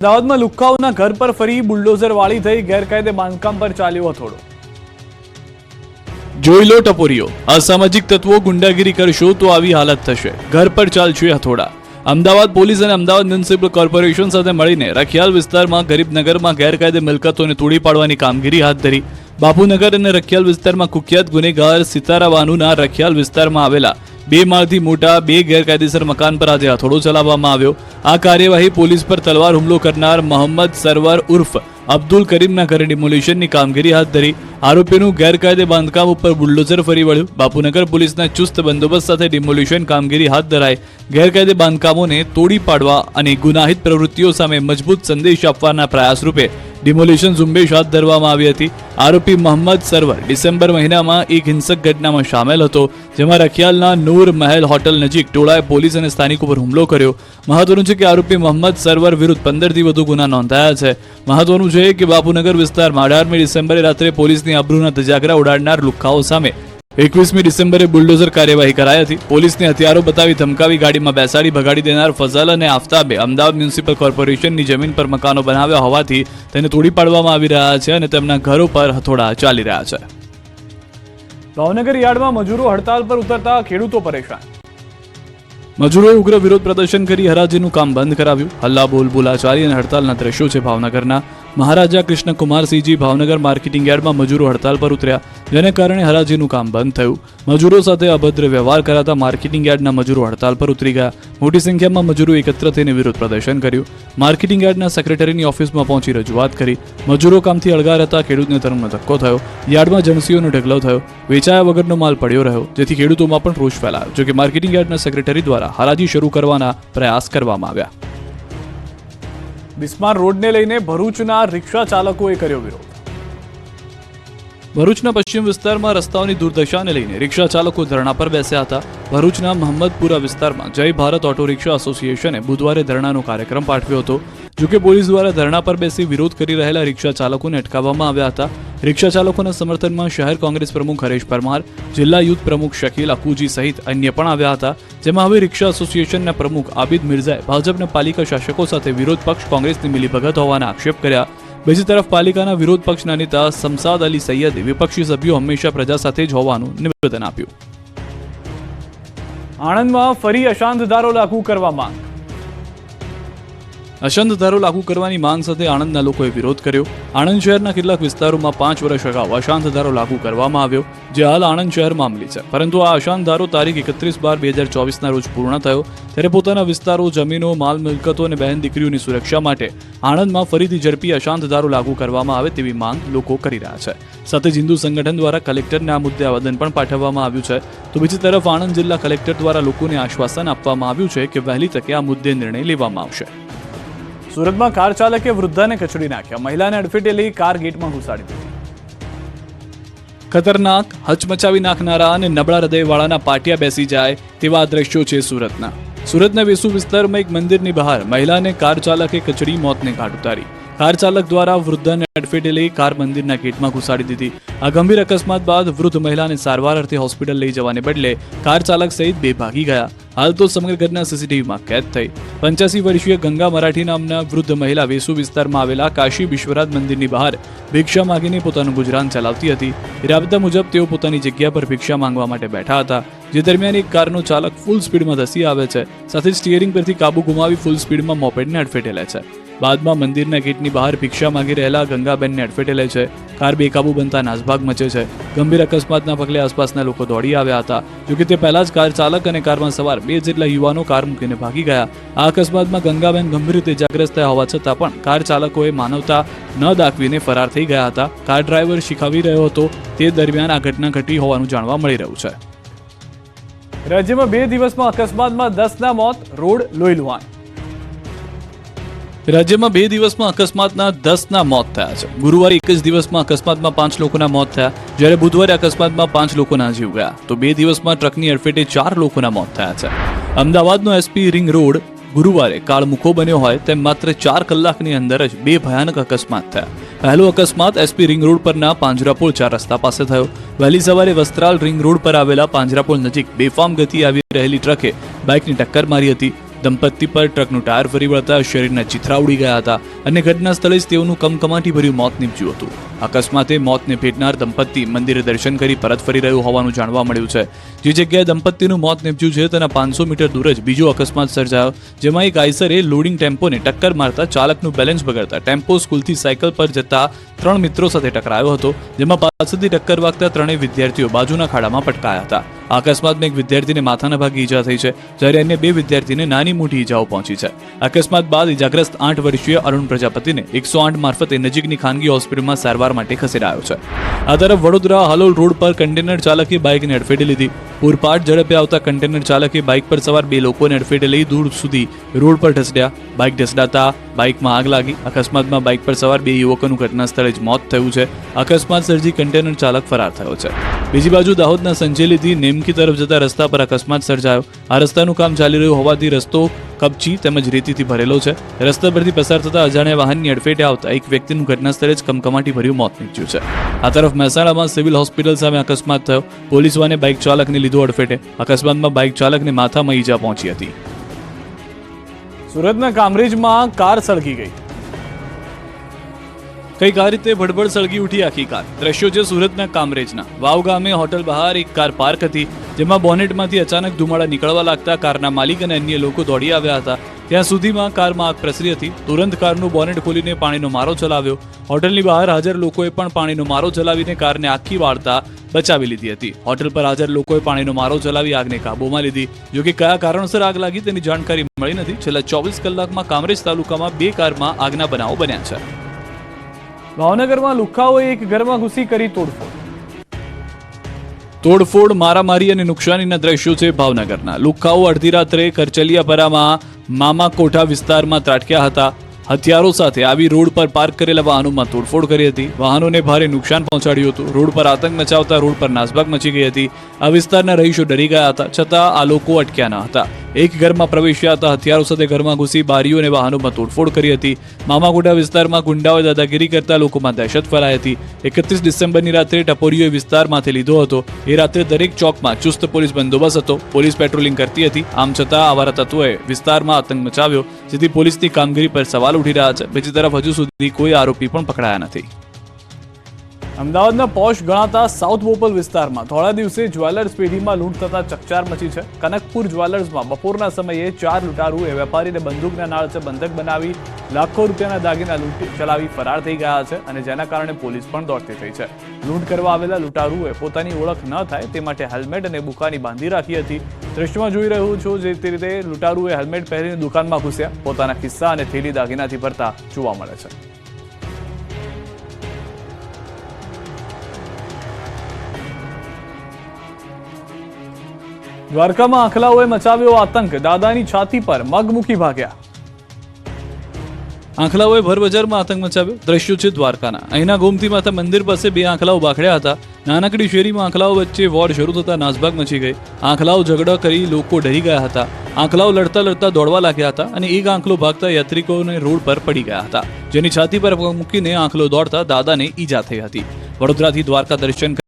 અમદાવાદમાં લુખ્ખાઓના ઘર પર ફરી બુલડોઝર વાળી થઈ ગેરકાયદે બાંધકામ પર ચાલ્યો હથોડો। જોઈ લો ટપોરીઓ, અસામાજિક તત્વો ગુંડાગીરી કરશો તો આવી હાલત થશે, ઘર પર ચાલશે હથોડા। અમદાવાદ પોલીસ અને અમદાવાદ મ્યુનિસિપલ કોર્પોરેશન સાથે મળીને રખિયાલ વિસ્તારમાં ગરીબનગરમાં ગેરકાયદે મિલકતોને તોડી પાડવાની કામગીરી હાથ ધરી। બાપુનગર અને રખિયાલ વિસ્તારમાં કુખ્યાત ગુનેગાર સિતારા બાનુના રખિયાલ વિસ્તારમાં આવેલા 2 માળથી મોટા 2 ગેરકાયદેસર મકાન પર આજે હથોડો ચલાવવામાં આવ્યો। આ કાર્યવાહી પોલીસ પર તલવાર હુમલો કરનાર મોહમ્મદ સરવર ઉર્ફ અબ્દુલ કરીમના ઘરે ડિમોલિશનની કામગીરી હાથ ધરી। આરોપીનું ગેરકાયદે બાંધકામ ઉપર બુલડોઝર ફરી વળ્યું। બાપુનગર પોલીસના ચુસ્ત બંદોબસ્ત સાથે ડિમોલિશન કામગીરી હાથ ધરાઈ। ગેરકાયદે બાંધકામોને તોડી પાડવા અને ગુનાહિત પ્રવૃત્તિઓ સામે મજબૂત સંદેશ આપવાના પ્રયાસ રૂપે ડિમોલિશન ઝુંબેશ હાથ ધરવામાં આવી હતી। આરોપી મોહમ્મદ સરવર ડિસેમ્બર મહિનામાં એક હિંસક ઘટનામાં સામેલ હતો, જેમાં રખિયાલના નૂર મહેલ હોટલ નજીક ટોળાએ પોલીસ અને સ્થાનિકો પર હુમલો કર્યો। મહત્વનું છે કે આરોપી મોહમ્મદ સરવર વિરુદ્ધ 15થી વધુ ગુના નોંધાયા છે। મહત્વનું છે કે બાપુનગર વિસ્તારમાં 18મી ડિસેમ્બરે રાત્રે પોલીસની આબરૂના ધજાગરા ઉડાડનાર લુખ્ખાઓ સામે 21મી ડિસેમ્બરે બુલડોઝર કાર્યવાહી કરાઈ હતી। પોલીસને હથિયારો બતાવી ધમકાવી ગાડીમાં બેસાડી ભગાડી દેનાર ફઝલ અને આફતાબે અમદાવાદ મ્યુનિસિપલ કોર્પોરેશનની જમીન પર મકાનો બનાવ્યા હોવાથી તેને તોડી પાડવામાં આવી રહ્યા છે અને તેમના ઘરો પર હથોડા ચાલી રહ્યા છે। ભાવનગર યાર્ડમાં મજૂરો હડતાલ પર ઉતરતા ખેડૂતો પરેશાન। મજૂરોએ ઉગ્ર વિરોધ પ્રદર્શન કરી હરાજીનું કામ બંધ કરાવ્યું। હલ્લા બોલ બોલાચાલી અને હડતાલના દ્રશ્યો છે ભાવનગરના। મહારાજા કૃષ્ણકુમારસિંહજી ભાવનગર માર્કેટિંગ યાર્ડમાં મજૂરો હડતાલ પર ઉતર્યા, જેને કારણે હરાજીનું કામ બંધ થયું। મજૂરો સાથે અભદ્ર વ્યવહાર કરાતા માર્કેટિંગ યાર્ડના મજૂરો હડતાલ પર ઉતરી ગયા। મોટી સંખ્યામાં મજૂરો એકત્ર થઈને વિરોધ પ્રદર્શન કર્યું। માર્કેટિંગ યાર્ડના સેક્રેટરીની ઓફિસમાં પહોંચી રજૂઆત કરી। મજૂરો કામથી અળગા રહેતા ખેડૂતને તરફનો ધક્કો થયો। યાર્ડમાં જણસીઓનો ઢગલો થયો। વેચાયા વગરનો માલ પડ્યો રહ્યો, જેથી ખેડૂતોમાં પણ રોષ ફેલાયો। જોકે માર્કેટિંગ યાર્ડના સેક્રેટરી દ્વારા હરાજી શરૂ કરવાના પ્રયાસ કરવામાં આવ્યા। બિસ્માર રોડને લઈને ભરૂચના રિક્ષા ચાલકોએ કર્યો વિરોધ। ભરૂચના પશ્ચિમ વિસ્તારમાં રસ્તાઓની દુર્દશાને લઈને રિક્ષા ચાલકો ધરણા પર બેસ્યા હતા। ભરૂચના મહમ્મદપુરા વિસ્તારમાં જય ભારત ઓટો રિક્ષા એસોસિએશને બુધવારે ધરણાનો કાર્યક્રમ પાઠવ્યો હતો। જોકે પોલીસ દ્વારા ધરણા પર બેસી વિરોધ કરી રહેલા રિક્ષા ચાલકોને અટકાવવામાં આવ્યા હતા। રિક્ષા ચાલકોના સમર્થનમાં શહેર કોંગ્રેસ પ્રમુખ હરેશ પરમાર, જિલ્લા યુથ પ્રમુખ શકીલ અકુજી સહિત અન્ય પણ આવ્યા હતા। જેમાં હવે રિક્ષા એસોસિએશનના પ્રમુખ આબિદ મિર્ઝાએ ભાજપના પાલિકા શાસકો સાથે વિરોધ પક્ષ કોંગ્રેસની મિલીભગત હોવાના આક્ષેપ કર્યા। બીજી તરફ પાલિકાના વિરોધ પક્ષના નેતા સમસાદ અલી સૈયદે વિપક્ષી સભ્યો હંમેશા પ્રજા સાથે જ હોવાનું નિવેદન આપ્યું। આણંદમાં ફરી અશાંત ધારો લાગુ કરવા માંગ। અશાંત ધારો લાગુ કરવાની માંગ સાથે આણંદના લોકોએ વિરોધ કર્યો। આણંદ શહેરના કેટલાક વિસ્તારોમાં 5 વર્ષ અગાઉ અશાંત ધારો લાગુ કરવામાં આવ્યો, જે હાલ આણંદ શહેરમાં અમલી છે। પરંતુ આ અશાંત ધારો તારીખ 31/12/2024ના રોજ પૂર્ણ થયો, ત્યારે પોતાના વિસ્તારો, જમીનો, માલ મિલકતો અને બહેન દીકરીઓની સુરક્ષા માટે આણંદમાં ફરીથી ઝડપી અશાંત ધારો લાગુ કરવામાં આવે તેવી માંગ લોકો કરી રહ્યા છે। સાથે જ હિન્દુ સંગઠન દ્વારા કલેક્ટરને આ મુદ્દે આવેદન પણ પાઠવવામાં આવ્યું છે। તો બીજી તરફ આણંદ જિલ્લા કલેક્ટર દ્વારા લોકોને આશ્વાસન આપવામાં આવ્યું છે કે વહેલી તકે આ મુદ્દે નિર્ણય લેવામાં આવશે। સુરતમાં કાર ચાલકે વૃદ્ધાને કચડી નાખ્યા, મહિલાને અડફેટે લઈ કાર ગેટમાં ઘુસાડી દીધી। ખતરનાક, હચમચાવી નાખનારા અને નબળા હૃદયવાળાના પાટિયા બેસી જાય તેવા દ્રશ્યો છે સુરતના। સુરતના વેસુ વિસ્તારમાં એક મંદિરની બહાર મહિલાને કાર ચાલકે કચડી મોતને ઘાટ ઉતારી। કાર ચાલક દ્વારા વૃદ્ધાને અડફેટે લઈ કાર મંદિરના ગેટમાં ઘુસાડી દીધી। આ ગંભીર અકસ્માત બાદ વૃદ્ધ મહિલાને સારવાર અર્થે હોસ્પિટલ લઈ જવાને બદલે કાર ચાલક સહિત 2 ભાગી ગયા। હાલ તો સમગ્ર ઘટના સીસીટીવીમાં કેદ થઈ। 85 વર્ષીય ગંગા મરાઠી નામના વૃદ્ધ મહિલા વેસુ વિસ્તારમાં આવેલા કાશી વિશ્વનાથ મંદિરની બહાર ભિક્ષા માંગીને પોતાનું ગુજરાન ચલાવતી હતી। રાબતા મુજબ તેઓ પોતાની જગ્યા પર ભિક્ષા માંગવા માટે બેઠા હતા, જે દરમિયાન એક કારનો ચાલક ફૂલ સ્પીડમાં ધસી આવે છે, સાથે સ્ટીયરિંગ પરથી કાબુ ગુમાવી ફૂલ સ્પીડમાં મોપેડને અડફેટે લે છે। બાદમાં મંદિરના ગેટની બહાર ભિક્ષા માંગી રહેલા ગંગાબેનને અડફેટે લે છે। કાર બેકાબુ બનતા નાસભાગ મચે છે। ગંભીર અકસ્માતના પગલે આસપાસના લોકો દોડી આવ્યા હતા। જોકે તે પહેલા જ કાર ચાલક અને કારમાં સવાર 2 જેટલા યુવાનો કાર મૂકીને ભાગી ગયા। આ અકસ્માતમાં ગંગાબેન ગંભીર રીતે ઇજાગ્રસ્ત થયા હોવા છતાં પણ કાર ચાલકોએ માનવતા ન દાખવીને ફરાર થઈ ગયા હતા। કાર ડ્રાઈવર શીખવી રહ્યો હતો તે દરમિયાન આ ઘટના ઘટી હોવાનું જાણવા મળી રહ્યું છે। રાજ્યમાં 2 દિવસમાં અકસ્માતમાં 10ના મોત, રોડ લોહીલુહાણ। રાજ્યમાં 2 દિવસમાં અકસ્માતના 10ના મોત થયા છે। ગુરુવારે એક જ દિવસમાં અકસ્માતમાં 5 લોકોના મોત થયા, જ્યારે બુધવારે અકસ્માતમાં 5 લોકોના જીવ ગયા। તો 2 દિવસમાં ટ્રકની અડફેટે 4 લોકોના મોત થયા છે। અમદાવાદનો એસપી રિંગ રોડ ગુરુવારે કાળમુખો બન્યો હોય તેમ માત્ર 4 કલાકની અંદર જ 2 ભયાનક અકસ્માત થયા। પહેલો અકસ્માત એસપી રિંગ રોડ પરના પાંજરાપોળ 4 રસ્તા પાસે થયો। વહેલી સવારે વસ્ત્રાલ રિંગ રોડ પર આવેલા પાંજરાપોળ નજીક બેફામ ગતિ આવી રહેલી ટ્રકે બાઇકની ટક્કર મારી હતી। દંપતી પર ટ્રકનું ટાયર ફરી વળતા શરીરના ચીથરા ઉડી ગયા હતા અને ઘટના સ્થળે જ તેઓનું કમકમાટી ભર્યું મોત નીપજ્યું હતું. અકસ્માતે મોતને ભેટનાર દંપતી મંદિરે દર્શન કરી પરત ફરી રહ્યું હોવાનું જાણવા મળ્યું છે. જે જગ્યાએ દંપતીનું મોત નીપજ્યું છે તેના 500 મીટર દૂર જ બીજો અકસ્માત સર્જાયો, જેમાં એક આઈસરે લોડિંગ ટેમ્પોને ટક્કર મારતા ચાલકનું બેલેન્સ બગડતા ટેમ્પો સ્કૂલથી સાયકલ પર જતા 3 મિત્રો સાથે ટકરાયો હતો, જેમાં પાછળથી ટક્કર વાગતા ત્રણેય વિદ્યાર્થીઓ બાજુના ખાડામાં પટકાયા હતા. આ અકસ્માતમાં એક વિદ્યાર્થીને માથાના ભાગે ઈજા થઈ છે, જ્યારે અન્ય 2 વિદ્યાર્થીને નાની મોટી ઈજાઓ પહોંચી છે. અકસ્માત બાદ ઈજાગ્રસ્ત 8 વર્ષીય અરુણ પ્રજાપતિને 108 મારફતે નજીકની ખાનગી હોસ્પિટલમાં સારવાર માટે ખસેડાયો છે. આ તરફ વડોદરા હાલોલ રોડ પર કન્ટેનર ચાલકે બાઇકને અડફેટે લીધી. પૂરપાટ ઝડપે આવતા કન્ટેનર ચાલકે બાઇક પર સવાર 2 લોકોને અડફેટે લઈ દૂર સુધી રોડ પર ઢસડ્યા. બાઇક ઢસડાતા બાઇકમાં આગ લાગી. અકસ્માતમાં બાઇક પર સવાર 2 યુવકોનું ઘટના સ્થળે જ મોત થયું છે. અકસ્માત સર્જી કન્ટેનર ચાલક ફરાર થયો છે. બીજી બાજુ દાહોદના સંજેલીથી નેમકી તરફ જતા રસ્તા પર અકસ્માત સર્જાયો. આ રસ્તાનું કામ ચાલી રહ્યું હોવાથી રસ્તો કપચી તેમજ રેતીથી ભરેલો છે. રસ્તા પરથી પસાર થતા અજાણ્યા વાહનની અડફેટે આવતા એક વ્યક્તિનું ઘટના સ્થળે જ કમકમાટી ભર્યું મોત નીપજ્યું છે. આ તરફ મહેસાણામાં સિવિલ હોસ્પિટલ સામે અકસ્માત થયો. પોલીસ વાને બાઇક ચાલકને લીધો અડફેટે. અકસ્માતમાં બાઇક ચાલકને માથામાં ઈજા પહોંચી હતી. સુરતના કામરેજમાં કાર સળગી ગઈ. કઈક આ રીતે ભડભડ સળગી ઉઠી આખી કાર. દ્રશ્યો છે સુરતના કામરેજના. વાવ ગામે હોટલ બહાર એક કાર પાર્ક હતી, જેમાં બોનેટમાંથી અચાનક ધુમાડા નીકળવા લાગતા કારના માલિક અને અન્ય લોકો દોડી આવ્યા હતા. ત્યાં સુધીમાં કારમાં આગ પ્રસરી હતી. તુરંત કારનું બોનેટ ખોલીને પાણીનો મારો ચલાવ્યો. હોટલની બહાર હાજર લોકોએ પણ પાણીનો મારો ચલાવીને કારને આખી વાળતા બચાવી લીધી હતી. હોટલ પર હાજર લોકોએ પાણીનો મારો ચલાવી આગને કાબૂમાં લીધી. જોકે કયા કારણોસર આગ લાગી તેની જાણકારી મળી નથી. છેલ્લા 24 કલાકમાં કામરેજ તાલુકામાં 2 કારમાં આગના બનાવો બન્યા છે. ભાવનગરમાં લુખ્ખાઓએ એક ઘરમાં ઘૂસી કરી તોડફોડ, મારામારી અને નુકસાનીના દ્રશ્યો છે ભાવનગરના. લુખ્ખાઓ અડધી રાત્રે કરચલિયાપરામાં મામા કોઠા વિસ્તારમાં ત્રાટક્યા હતા. હથિયારો સાથે આવી રોડ પર પાર્ક કરેલા વાહનોમાં તોડફોડ કરી હતી. વાહનોને ભારે નુકસાન પહોંચાડ્યું હતું. રોડ પર આતંક મચાવતા રોડ પર નાસભાગ મચી ગઈ હતી. આ વિસ્તારના રહીશો ડરી ગયા હતા, છતાં આ લોકો અટક્યા ન હતા. એક ઘરમાં પ્રવેશ્યા હતા. હથિયારો સાથે ઘરમાં ઘૂસી બારીઓ અને વાહનોમાં તોડફોડ કરી હતી. મામાકોટા વિસ્તારમાં ગુંડાઓએ દાદાગીરી કરતા લોકોમાં દહેશત ફેલાઈ હતી. 31 ડિસેમ્બરની રાત્રે ટપોરીઓએ વિસ્તારમાંથી લીધો હતો. એ રાત્રે દરેક ચોકમાં ચુસ્ત પોલીસ બંદોબસ્ત હતો. પોલીસ પેટ્રોલિંગ કરતી હતી. આમ છતાં આવારા તત્વોએ વિસ્તારમાં આતંક મચાવ્યો, જેથી પોલીસની કામગીરી પર સવાલ ઉઠી રહ્યા છે. બીજી તરફ હજુ સુધી કોઈ આરોપી પણ પકડાયા નથી. અમદાવાદના પોશ ગણાતા સાઉથ બોપલ વિસ્તારમાં થોડા દિવસે જ્વેલર્સ પેઢીમાં લૂંટ થતા ચકચાર મચી છે. કનકપુર જ્વેલર્સમાં બપોરના સમયે 4 લૂંટારૂએ વેપારીને બંદૂકના નાળચે બંધક બનાવી લાખો રૂપિયાના દાગીના લૂંટી ચલાવી ફરાર થઈ ગયા છે, અને જેના કારણે પોલીસ પણ દોડતી થઈ છે. લૂંટ કરવા આવેલા લૂંટારૂએ પોતાની ઓળખ ન થાય તે માટે હેલ્મેટ અને બુકાની બાંધી રાખી હતી. દ્રશ્યમાં જોઈ રહ્યું છું જે રીતે લૂંટારૂએ હેલ્મેટ પહેરીને દુકાનમાં ઘૂસ્યા, પોતાના ખિસ્સા અને થેલી દાગીનાથી ભરતા જોવા મળે છે. દ્વારકામાં આંખલાઓએ મચાવ્યો આતંક. દાદાની છાતી પર મગ મૂકી ભાગ્યા. આંખલાઓએ ભર બજારમાં આતંક મચાવ્યો. દ્રશ્યો છે દ્વારકાના. અહીંના ગોમતી માતા મંદિર પાસે 2 આંખલાઓ બાખડ્યા હતા. નાનકડી શેરીમાં આંખલાઓ વચ્ચે વોર શરૂ થતા નાસભાગ મચી ગઈ. આંખલાઓ ઝઘડા કરી લોકો ડરી ગયા હતા. આંખલાઓ લડતા લડતા દોડવા લાગ્યા હતા અને એક આંખલો ભાગતા યાત્રિકોને રોડ પર પડી ગયા હતા, જેની છાતી પર મૂકીને આંખલો દોડતા દાદાને ઈજા થઈ હતી. વડોદરાથી દ્વારકા દર્શન